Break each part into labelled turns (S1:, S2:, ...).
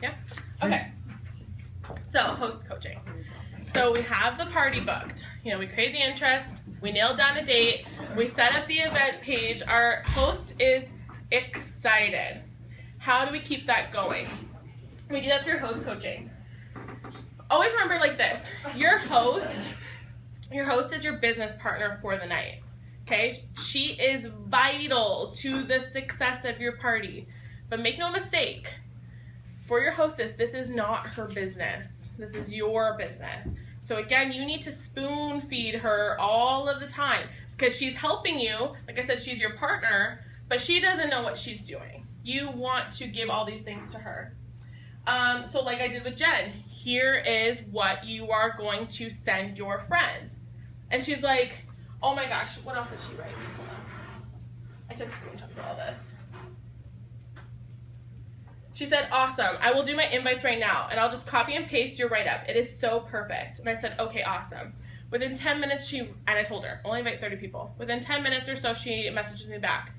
S1: Yeah? Okay. So, host coaching. So we have the party booked. You know, we create the interest, we nailed down a date, we set up the event page, our host is excited. How do we keep that going? We do that through host coaching. Always remember like this, your host is your business partner for the night. Okay? She is vital to the success of your party. But make no mistake, for your hostess, this is not her business. This is your business. So again, you need to spoon feed her all of the time because she's helping you. Like I said, she's your partner, but she doesn't know what she's doing. You want to give all these things to her. So like I did with Jen, here is what you are going to send your friends. And she's like, oh my gosh, what else did she write? Hold on. I took screenshots of all this. She said, awesome, I will do my invites right now, and I'll just copy and paste your write-up. It is so perfect. And I said, okay, awesome. Within 10 minutes, and I told her, only invite 30 people. Within 10 minutes or so, she messages me back.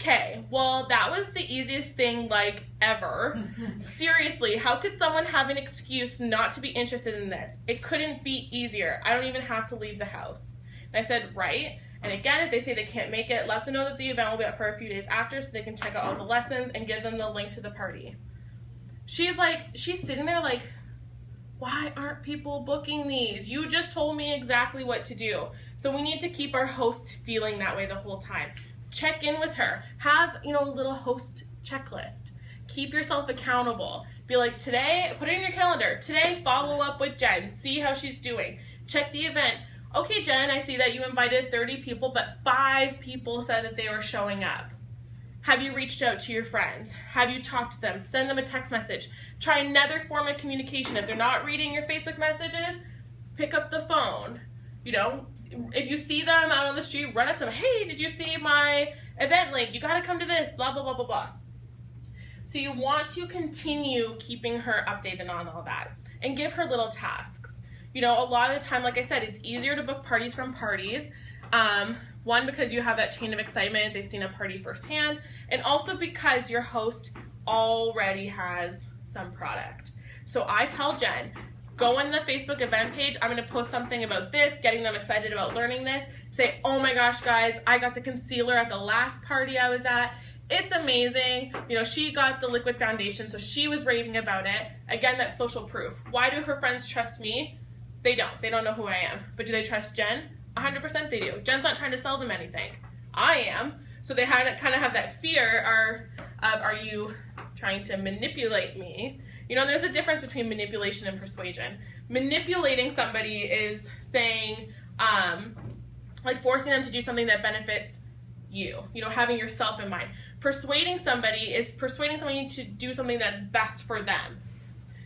S1: Okay, well, that was the easiest thing, like, ever. Seriously, how could someone have an excuse not to be interested in this? It couldn't be easier. I don't even have to leave the house. And I said, right. And again, if they say they can't make it, let them know that the event will be up for a few days after so they can check out all the lessons and give them the link to the party. She's sitting there like, why aren't people booking these? You just told me exactly what to do. So we need to keep our host feeling that way the whole time. Check in with her. Have, a little host checklist. Keep yourself accountable. Be like, today, put it in your calendar. Today, follow up with Jen. See how she's doing. Check the event. Okay, Jen, I see that you invited 30 people, but 5 people said that they were showing up. Have you reached out to your friends? Have you talked to them? Send them a text message. Try another form of communication. If they're not reading your Facebook messages, pick up the phone. If you see them out on the street, run up to them. Hey, did you see my event link? You got to come to this, blah, blah, blah, blah, blah. So you want to continue keeping her updated on all that and give her little tasks. A lot of the time, like I said, it's easier to book parties from parties. One, because you have that chain of excitement. They've seen a party firsthand. And also because your host already has some product. So I tell Jen, go on the Facebook event page. I'm going to post something about this, getting them excited about learning this. Say, oh my gosh, guys, I got the concealer at the last party I was at. It's amazing. She got the liquid foundation, so she was raving about it. Again, that's social proof. Why do her friends trust me? They don't. They don't know who I am. But do they trust Jen? 100% they do. Jen's not trying to sell them anything. I am. So they kind of have that fear of, are you trying to manipulate me? There's a difference between manipulation and persuasion. Manipulating somebody is saying, forcing them to do something that benefits you. Having yourself in mind. Persuading somebody is persuading somebody to do something that's best for them.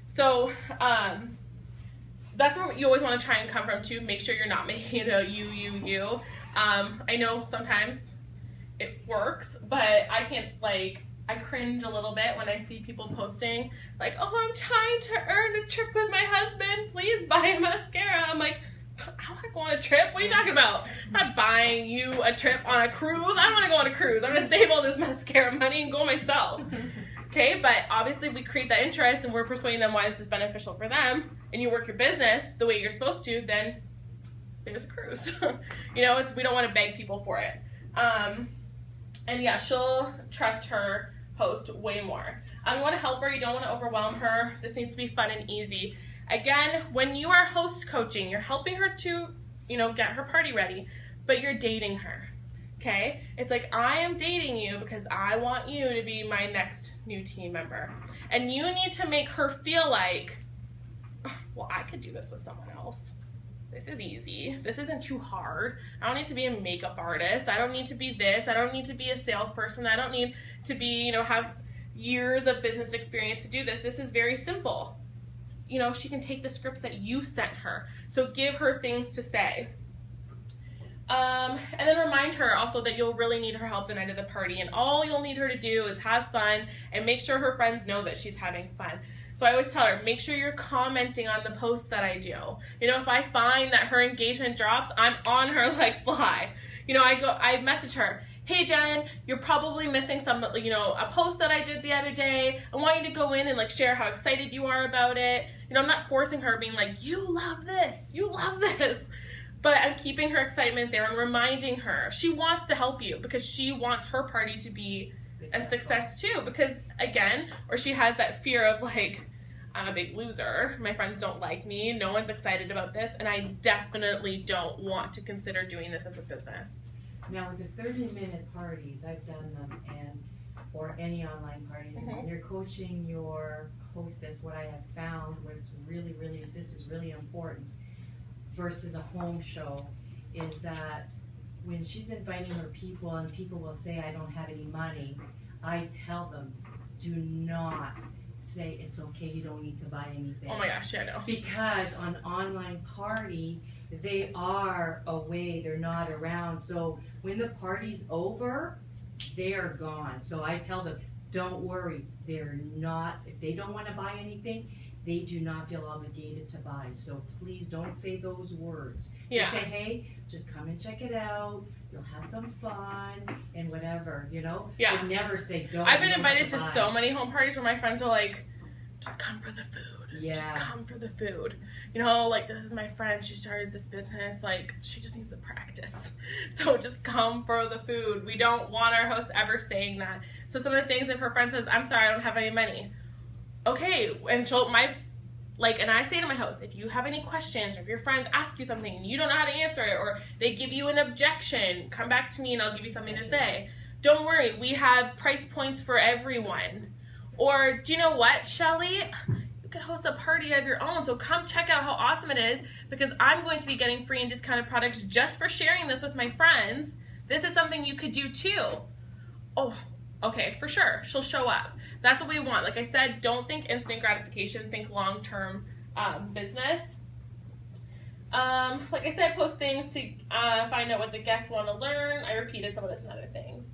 S1: So, that's where you always want to try and come from too. Make sure you're not making it a you. I know sometimes it works, but I can't, I cringe a little bit when I see people posting, oh, I'm trying to earn a trip with my husband. Please buy a mascara. I'm like, I want to go on a trip. What are you talking about? I'm not buying you a trip on a cruise. I don't want to go on a cruise. I'm going to save all this mascara money and go myself. Okay, but obviously we create that interest and we're persuading them why this is beneficial for them, and you work your business the way you're supposed to, then there's a cruise. We don't want to beg people for it. And yeah, she'll trust her host way more. You want to help her, you don't want to overwhelm her. This needs to be fun and easy. Again, when you are host coaching, you're helping her to, get her party ready, but you're dating her. Okay? It's like, I am dating you because I want you to be my next new team member. And you need to make her feel like, well, I could do this with someone else. This is easy. This isn't too hard. I don't need to be a makeup artist. I don't need to be this. I don't need to be a salesperson. I don't need to be, have years of business experience to do this. This is very simple. She can take the scripts that you sent her. So give her things to say. And then remind her also that you'll really need her help the night of the party, and all you'll need her to do is have fun and make sure her friends know that she's having fun. So I always tell her, make sure you're commenting on the posts that I do. If I find that her engagement drops, I'm on her like fly. I message her, hey Jen, you're probably missing some, you know, a post that I did the other day. I want you to go in and like share how excited you are about it. You know, I'm not forcing her, being like, you love this, but I'm keeping her excitement there. I'm reminding her she wants to help you because she wants her party to be a success too, because again, or she has that fear of like, I'm a big loser, my friends don't like me, no one's excited about this, and I definitely don't want to consider doing this as a business.
S2: Now with the 30-minute parties, I've done them, or any online parties, and when you're coaching your hostess, what I have found was really, this is really important versus a home show, is that when she's inviting her people and people will say, I don't have any money, I tell them, do not say it's okay, you don't need to buy anything.
S1: Oh my gosh, yeah, I know.
S2: Because on online party, they are away, they're not around. So when the party's over, they are gone. So I tell them, don't worry, they're not, if they don't want to buy anything, they do not feel obligated to buy. So please don't say those words. Just say, hey, just come and check it out. You'll have some fun and whatever, you know?
S1: Yeah.
S2: But never say don't.
S1: I've been invited to so many home parties where my friends are like, just come for the food.
S2: Yeah.
S1: Just come for the food. You know, like, this is my friend. She started this business. Like, she just needs to practice. So just come for the food. We don't want our host ever saying that. So some of the things, if her friend says, I'm sorry, I don't have any money. Okay, and and I say to my host, if you have any questions, or if your friends ask you something and you don't know how to answer it, or they give you an objection, come back to me and I'll give you something to say. Don't worry, we have price points for everyone. Or, do you know what, Shelly? You could host a party of your own, so come check out how awesome it is, because I'm going to be getting free and discounted products just for sharing this with my friends. This is something you could do too. Oh, okay, for sure, she'll show up. That's what we want. Like I said, don't think instant gratification, think long-term business. Like I said, post things to find out what the guests want to learn. I repeated some of this and other things.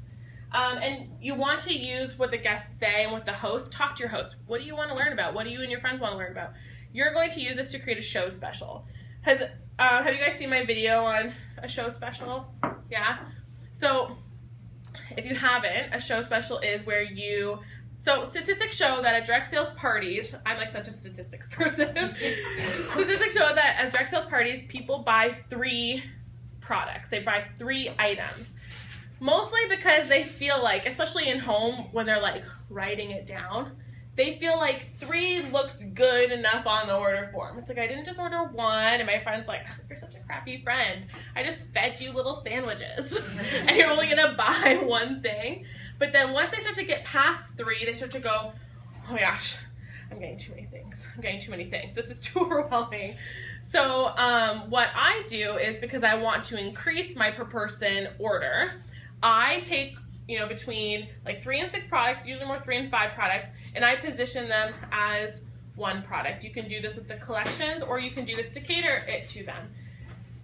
S1: And you want to use what the guests say and what the host, talk to your host. What do you want to learn about? What do you and your friends want to learn about? You're going to use this to create a show special. Have you guys seen my video on a show special? Yeah? So if you haven't, a show special is where so statistics show that at direct sales parties, I'm like such a statistics person. Statistics show that at direct sales parties, people buy 3 products. They buy 3 items. Mostly because they feel like, especially in home, when they're like writing it down, they feel like 3 looks good enough on the order form. It's like, I didn't just order 1, and my friend's like, you're such a crappy friend. I just fed you little sandwiches, and you're only gonna buy 1 thing. But then once they start to get past 3, they start to go, oh my gosh, I'm getting too many things. I'm getting too many things. This is too overwhelming. So what I do is, because I want to increase my per person order, I take, between like 3 and 6 products, usually more 3 and 5 products, and I position them as 1 product. You can do this with the collections, or you can do this to cater it to them.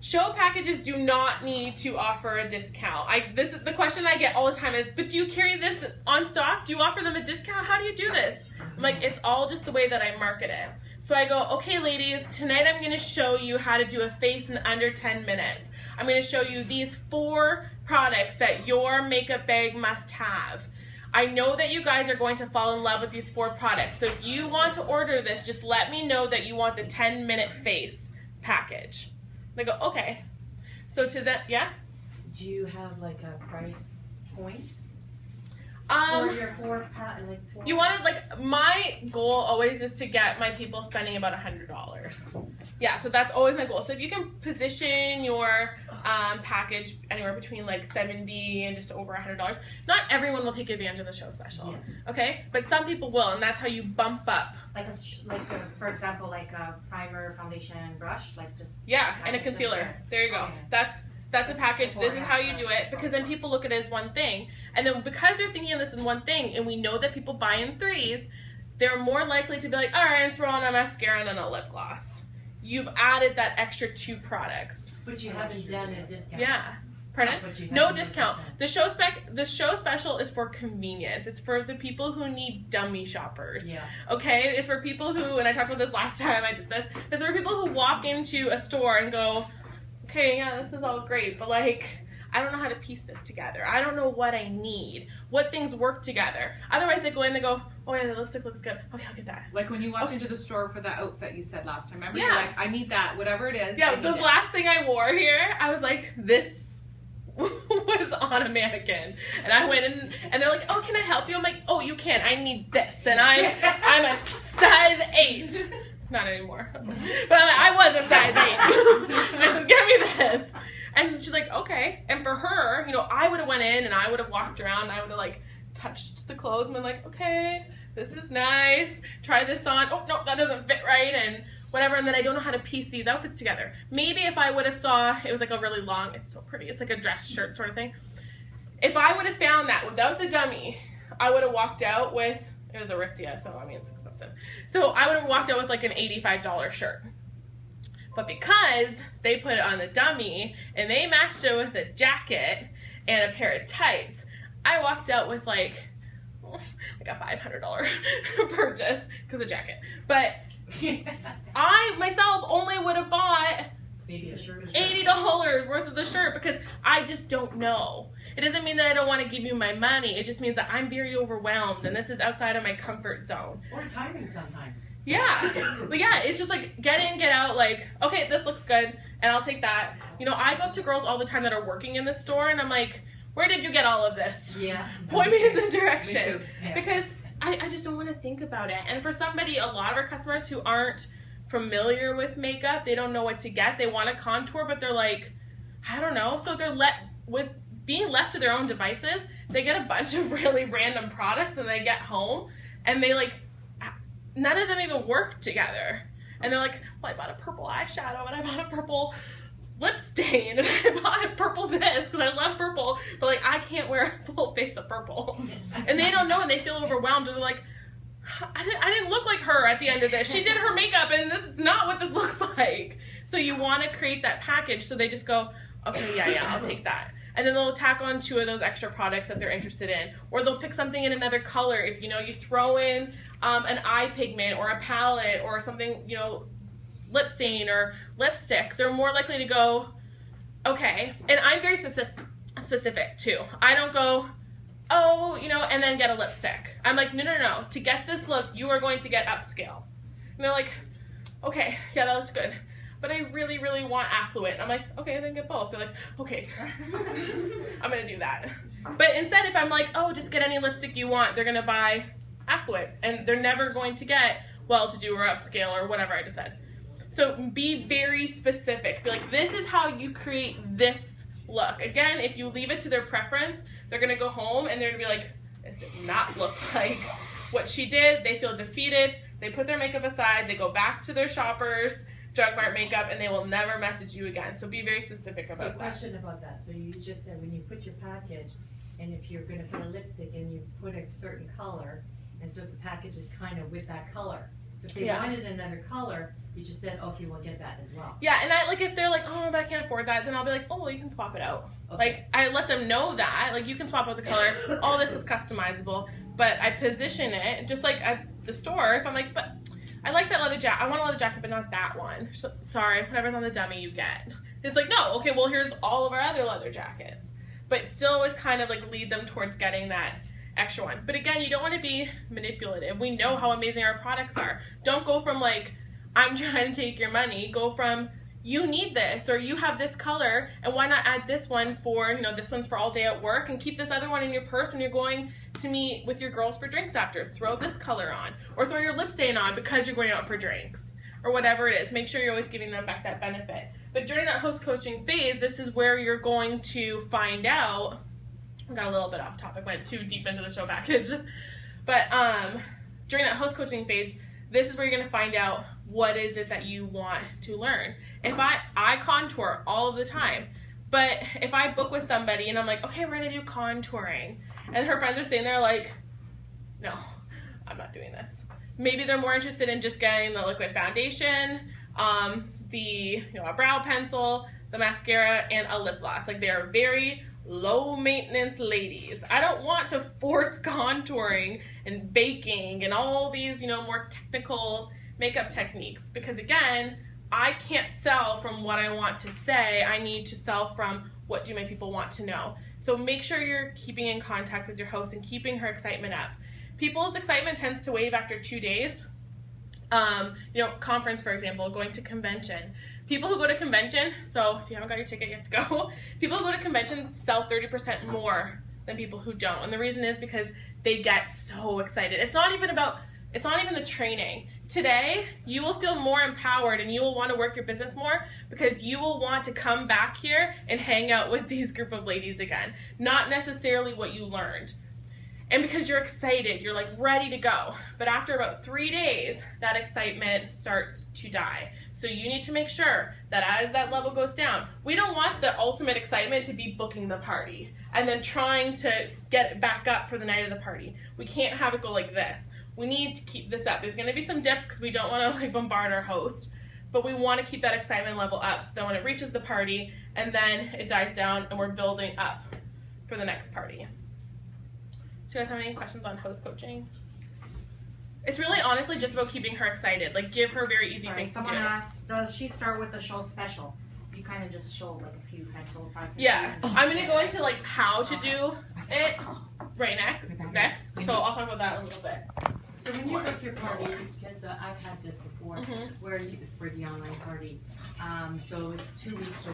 S1: Show packages do not need to offer a discount. This is the question I get all the time is, but do you carry this on stock? Do you offer them a discount? How do you do this? I'm like, it's all just the way that I market it. So I go, okay ladies, tonight I'm gonna show you how to do a face in under 10 minutes. I'm gonna show you these 4 products that your makeup bag must have. I know that you guys are going to fall in love with these 4 products. So if you want to order this, just let me know that you want the 10-minute face package. They go, okay. So to that, yeah?
S2: Do you have like a price point? For your 4
S1: you want to, my goal always is to get my people spending about $100. Yeah, so that's always my goal. So if you can position your package anywhere between like $70 and just over $100, not everyone will take advantage of the show special, okay? But some people will, and that's how you bump up.
S3: For example, like a primer, foundation, brush, like just.
S1: Yeah, and a concealer. There you go.
S3: Okay.
S1: That's a package. This is how you do it, because then people look at it as one thing. And then because you're thinking of this in one thing, and we know that people buy in 3s, they're more likely to be like, all right, I'm throwing on a mascara and a lip gloss. You've added that extra 2 products.
S2: But you haven't done a discount.
S1: Yeah. Pardon? No discount. The show special is for convenience. It's for the people who need dummy shoppers.
S2: Yeah.
S1: Okay? It's for people who, and I talked about this last time I did this, it's for people who walk into a store and go, okay, yeah, this is all great, but like, I don't know how to piece this together. I don't know what I need, what things work together. Otherwise, they go in, they go, oh yeah, the lipstick looks good. Okay, I'll get that.
S4: Like when you walked into the store for that outfit you said last time. Remember?
S1: Yeah.
S4: You're like, I need that, whatever it is.
S1: Yeah, the last thing I wore here, I was like, this was on a mannequin. And I went in, and they're like, oh, can I help you? I'm like, oh, you can. I need this. And I'm a size 8. Not anymore. But I was a size 8. I said, give me this. And she's like, okay. And for her, you know, I would have went in and I would have walked around and I would have like touched the clothes and been like, okay, this is nice. Try this on. Oh, no, that doesn't fit right. And whatever. And then I don't know how to piece these outfits together. Maybe if I would have saw, it was like a really long, it's so pretty. It's like a dress shirt sort of thing. If I would have found that without the dummy, I would have walked out with, it was a Aritzia, so I mean, it's expensive. So I would have walked out with like an $85 shirt. But because they put it on the dummy and they matched it with a jacket and a pair of tights, I walked out with like a $500 purchase because of jacket. But I myself only would have bought
S2: Maybe a shirt.
S1: $80 worth of the shirt because I just don't know. It doesn't mean that I don't want to give you my money. It just means that I'm very overwhelmed and this is outside of my comfort zone.
S2: Or timing sometimes.
S1: Yeah. But yeah, it's just like get in, get out, like, okay, this looks good and I'll take that. You know, I go up to girls all the time that are working in the store and I'm like, where did you get all of this?
S2: Yeah.
S1: Point me in the direction.
S4: Me too.
S2: Yeah.
S1: Because I just don't want to think about it. And for somebody, a lot of our customers who aren't familiar with makeup, they don't know what to get. They want to contour, but they're like, I don't know. So they're being left to their own devices, they get a bunch of really random products and they get home and they like, none of them even work together. And they're like, well, I bought a purple eyeshadow and I bought a purple lip stain and I bought a purple this because I love purple, but like I can't wear a full face of purple. And they don't know and they feel overwhelmed and they're like, I didn't look like her at the end of this. She did her makeup and this is not what this looks like. So you want to create that package so they just go, okay, yeah, I'll take that. And then they'll tack on 2 of those extra products that they're interested in. Or they'll pick something in another color. If, you know, you throw in an eye pigment or a palette or something, you know, lip stain or lipstick, they're more likely to go, okay. And I'm very specific too. I don't go, oh, you know, and then get a lipstick. I'm like, no. To get this look, you are going to get upscale. And they're like, okay, yeah, that looks good. But I really, really want affluent. I'm like, okay, then get both. They're like, okay, I'm going to do that. But instead, if I'm like, oh, just get any lipstick you want, they're going to buy affluent. And they're never going to get well-to-do or upscale or whatever I just said. So be very specific. Be like, this is how you create this look. Again, if you leave it to their preference, they're going to go home and they're going to be like, this did not look like what she did. They feel defeated. They put their makeup aside. They go back to their shoppers, Drug Mart makeup, and they will never message you again. So be very specific about that.
S2: So question about that. So you just said when you put your package, and if you're going to put a lipstick in, you put a certain color, and so the package is kind of with that color. So if they wanted another color, you just said, okay, we'll get that as well.
S1: Yeah, and I like if they're like, oh, but I can't afford that, then I'll be like, oh, well, you can swap it out. Okay. Like I let them know that, like you can swap out the color. All this is customizable, but I position it just like at the store. If I'm like, but I like that leather jacket. I want a leather jacket, but not that one. So, sorry, whatever's on the dummy, you get. It's like, no, okay, well, here's all of our other leather jackets. But still always kind of like lead them towards getting that extra one. But again, you don't want to be manipulative. We know how amazing our products are. Don't go from like, I'm trying to take your money. Go from, you need this, or you have this color, and why not add this one for, you know, this one's for all day at work, and keep this other one in your purse when you're going to meet with your girls for drinks after. Throw this color on, or throw your lip stain on because you're going out for drinks, or whatever it is. Make sure you're always giving them back that benefit. But during that host coaching phase, this is where you're going to find out, I got a little bit off topic, went too deep into the show package, but during that host coaching phase, this is where you're going to find out what is it that you want to learn. If I contour all of the time, but if I book with somebody and I'm like, okay, we're going to do contouring, and her friends are sitting there like, no, I'm not doing this. Maybe they're more interested in just getting the liquid foundation, the a brow pencil, the mascara, and a lip gloss. Like they are very low maintenance ladies. I don't want to force contouring and baking and all these, more technical makeup techniques, because again, I can't sell from what I want to say. I need to sell from what do my people want to know. So make sure you're keeping in contact with your host and keeping her excitement up. People's excitement tends to wave after 2 days. Conference, for example, going to convention. People who go to convention, so if you haven't got your ticket, you have to go. People who go to convention sell 30% more than people who don't. And the reason is because they get so excited. It's not even the training. Today, you will feel more empowered and you will want to work your business more because you will want to come back here and hang out with these group of ladies again. Not necessarily what you learned. And because you're excited, you're like ready to go. But after about 3 days, that excitement starts to die. So you need to make sure that as that level goes down, we don't want the ultimate excitement to be booking the party and then trying to get it back up for the night of the party. We can't have it go like this. We need to keep this up. There's going to be some dips because we don't want to bombard our host, but we want to keep that excitement level up so that when it reaches the party and then it dies down and we're building up for the next party. Do you guys have any questions on host coaching? It's really honestly just about keeping her excited. Like, give her very easy things to do.
S3: Someone asked, does she start with the show special? You kind of just show like a few headphone products.
S1: Yeah, I'm going to go into like how to do it right next. So I'll talk about that in a little bit.
S2: So when you book your party, because I've had this before, where for the online party, so it's 2 weeks